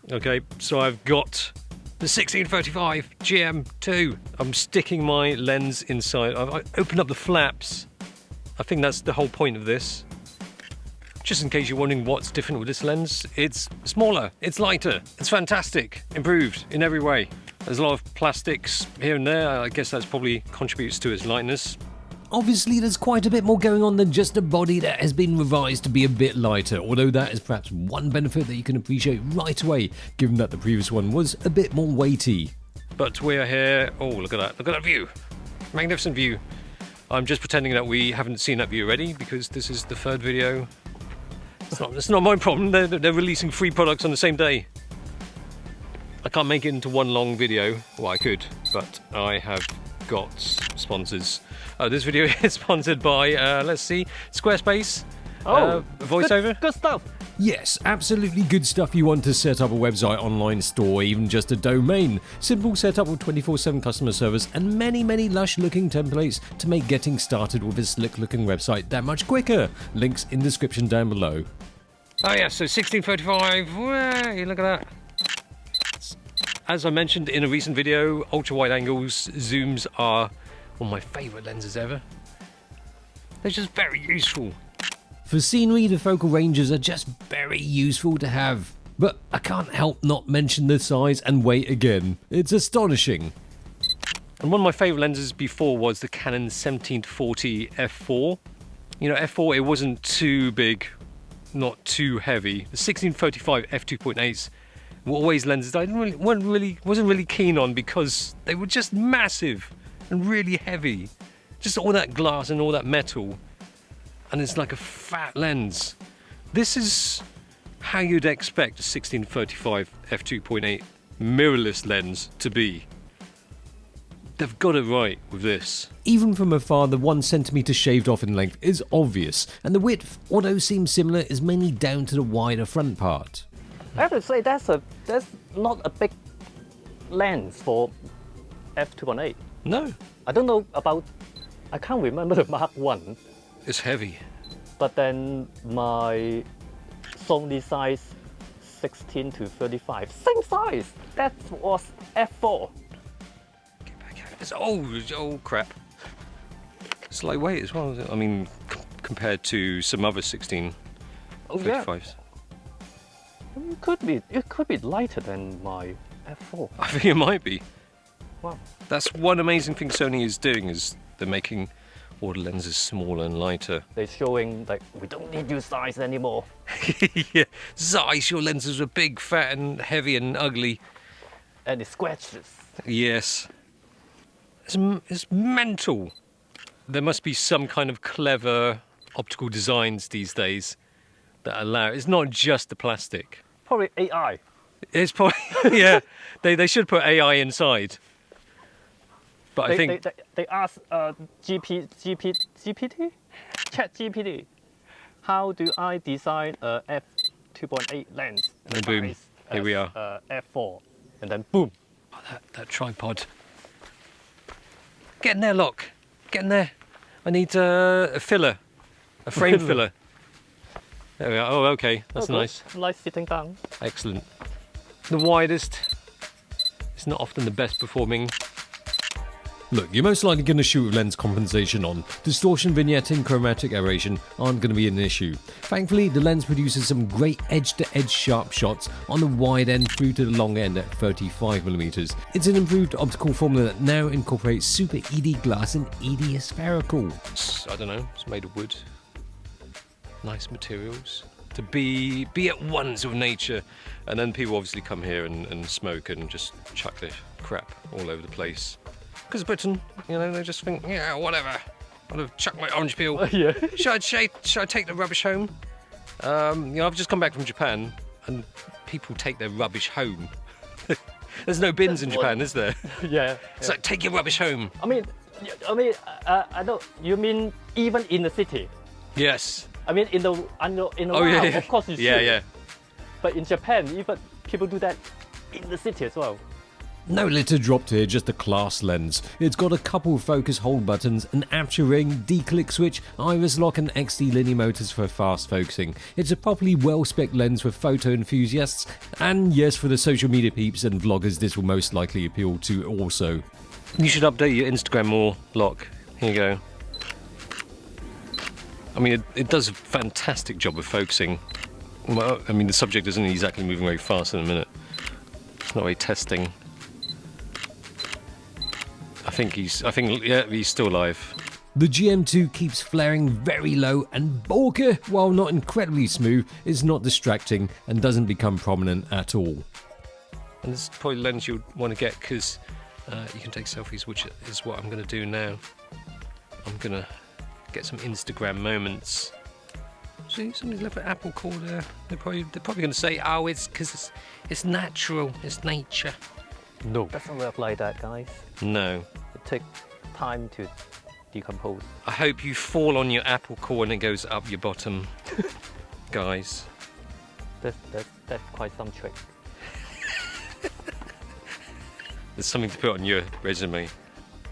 Okay, so I've got the 1635 GM2. I'm sticking my lens inside. I've opened up the flaps. I think that's the whole point of this. Just in case you're wondering what's different with this lens, it's smaller, it's lighter, it's fantastic, improved in every way. There's a lot of plastics here and there. I guess that's probably contributes to its lightness. Obviously, there's quite a bit more going on than just a body that has been revised to be a bit lighter, although that is perhaps one benefit that you can appreciate right away, given that the previous one was a bit more weighty. But we're here, oh look at that view, magnificent view. I'm just pretending that we haven't seen that view already because this is the third video. It's not my problem, they're releasing 3 products on the same day. I can't make it into one long video, well I could, but I have got sponsors. This video is sponsored by, let's see, Squarespace. Voiceover. Good stuff. Yes, absolutely good stuff. You want to set up a website, online store, even just a domain. Simple setup with 24/7 customer service and many, many lush looking templates to make getting started with a slick looking website that much quicker. Links in description down below. Oh yeah, so 1635, hey, look at that. As I mentioned in a recent video, ultra wide angles, zooms are one of my favourite lenses ever. They're just very useful. For scenery, the focal ranges are just very useful to have. But I can't help not mention the size and weight again. It's astonishing. And one of my favourite lenses before was the Canon 1740 f4. You know, f4, it wasn't too big, not too heavy. The 1635 f2.8s were always lenses I wasn't really keen on because they were just massive and really heavy. Just all that glass and all that metal. And it's like a fat lens. This is how you'd expect a 1635 f2.8 mirrorless lens to be. They've got it right with this. Even from afar, the 1 centimetre shaved off in length is obvious, and the width, although seems similar, is mainly down to the wider front part. I have to say that's not a big lens for f2.8. No, I don't know about, I can't remember the Mark 1. it's heavy. But then my Sony size 16 to 35, same size. That was f4. Get back out. It's old crap. It's lightweight as well. I mean, compared to some other 1635s. Oh yeah. It could be lighter than my f4. I think it might be. Wow. That's one amazing thing Sony is doing, is they're making all the lenses smaller and lighter. They're showing like we don't need your size anymore. Yeah, Zeiss, your lenses were big, fat and heavy and ugly. And it scratches. Yes. It's mental. There must be some kind of clever optical designs these days that allow, it's not just the plastic. Probably AI. It's probably, yeah, they should put AI inside. But I think they ask GPT, ChatGPT, how do I design a f2.8 lens? And boom, here we are. F4, and then boom. Oh, that tripod. Get in there, Locke. Get in there. I need a filler, a frame filler. There we are. Oh, okay, that's nice. Nice sitting down. Excellent. The widest. It's not often the best performing. Look, you're most likely going to shoot with lens compensation on. Distortion, vignetting, chromatic aberration aren't going to be an issue. Thankfully, the lens produces some great edge-to-edge sharp shots on the wide end through to the long end at 35mm. It's an improved optical formula that now incorporates Super ED glass and ED spherical. I don't know, it's made of wood. Nice materials. To be at one with nature. And then people obviously come here and smoke and just chuck their crap all over the place. Because Britain, you know, they just think, yeah, whatever. I'm gonna chuck my orange peel. Yeah. Should I take the rubbish home? You know, I've just come back from Japan, and people take their rubbish home. There's no bins in Japan, is there? Yeah. It's like, take your rubbish home. I mean, I don't. You mean even in the city? Yes. I mean, in the wild, yeah. of course you should. Yeah. But in Japan, even people do that in the city as well. No litter dropped here, just a class lens. It's got a couple focus hold buttons, an aperture ring, D-click switch, iris lock and XD linear motors for fast focusing. It's a properly well-spec'd lens for photo enthusiasts, and yes, for the social media peeps and vloggers this will most likely appeal to also. You should update your Instagram more, Lock. Here you go. I mean, it does a fantastic job of focusing. Well, I mean, the subject isn't exactly moving very fast in a minute. It's not very testing. Yeah, he's still alive. The GM2 keeps flaring very low, and Bokeh, while not incredibly smooth, is not distracting and doesn't become prominent at all. And this is probably the lens you'd want to get because you can take selfies, which is what I'm going to do now. I'm going to get some Instagram moments. See, somebody's left an apple core there. They're probably going to say, "Oh, it's because it's natural, it's nature." No, Doesn't work like that, guys. no. It takes time to decompose. I hope you fall on your apple core and it goes up your bottom, guys. That's quite some trick. There's something to put on your resume.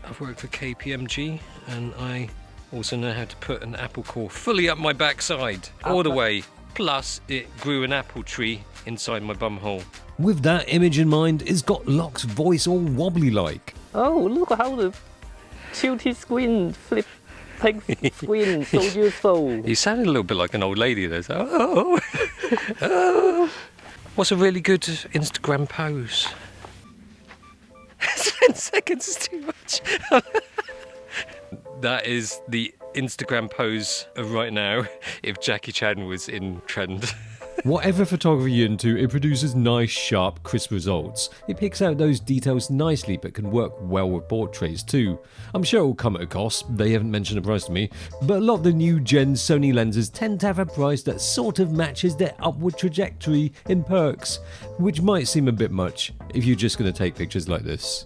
I've worked for KPMG and I also know how to put an apple core fully up my backside, all the way. Plus, it grew an apple tree inside my bumhole. With that image in mind, it's got Locke's voice all wobbly like. Oh, look how the tilty screen flip screen so useful. You sounded a little bit like an old lady there. So, oh, oh. What's a really good Instagram pose? 10 seconds is too much. That is the Instagram pose of right now if Jackie Chan was in trend. Whatever photography you're into, it produces nice, sharp, crisp results. It picks out those details nicely but can work well with portraits too. I'm sure it will come at a cost, they haven't mentioned a price to me, but a lot of the new gen Sony lenses tend to have a price that sort of matches their upward trajectory in perks, which might seem a bit much if you're just going to take pictures like this.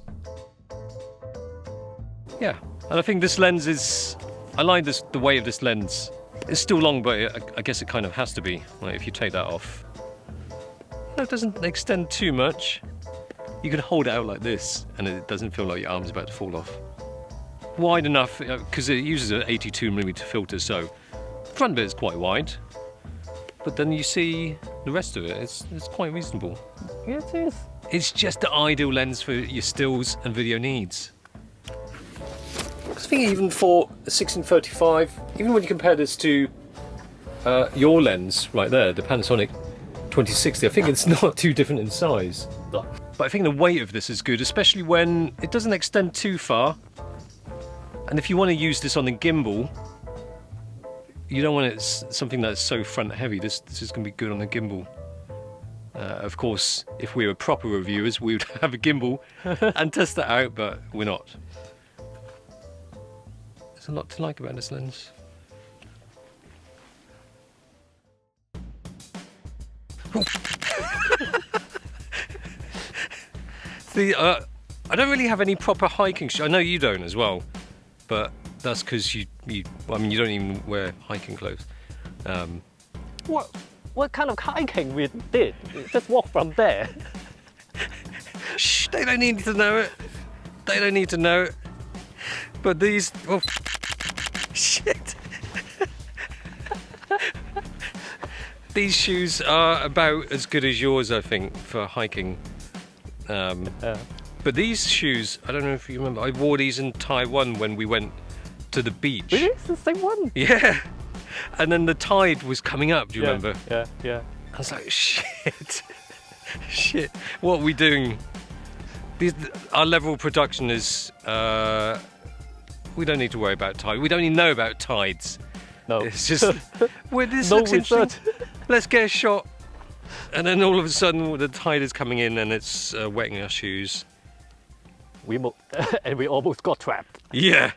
Yeah, and I think this lens is... I like the way of this lens. It's still long, but I guess it kind of has to be, like if you take that off. No, it doesn't extend too much. You can hold it out like this, and it doesn't feel like your arm's about to fall off. Wide enough, because it uses an 82mm filter, so the front bit is quite wide. But then you see the rest of it, it's quite reasonable. Yes, it is. It's just the ideal lens for your stills and video needs. I think even for a 1635, even when you compare this to your lens right there, the Panasonic 2060, I think it's not too different in size. But I think the weight of this is good, especially when it doesn't extend too far. And if you want to use this on the gimbal, you don't want it something that's so front heavy. This is going to be good on the gimbal. Of course, if we were proper reviewers, we would have a gimbal and test that out, but we're not. There's a lot to like about this lens. I don't really have any proper hiking shoes. I know you don't as well, but that's because you don't even wear hiking clothes. What kind of hiking we did? Just walk from there. Shh, they don't need to know it. They don't need to know it. But these... Oh, shit. These shoes are about as good as yours, I think, for hiking. But these shoes, I don't know if you remember, I wore these in Taiwan when we went to the beach. Really? It's the same one? Yeah. And then the tide was coming up, do you remember? Yeah. I was like, shit. Shit. What are we doing? Our level of production is... we don't need to worry about tide. We don't even know about tides. No. It's just... well, this No looks interesting. research. Let's get a shot. And then all of a sudden the tide is coming in and it's wetting our shoes. And we almost got trapped. Yeah.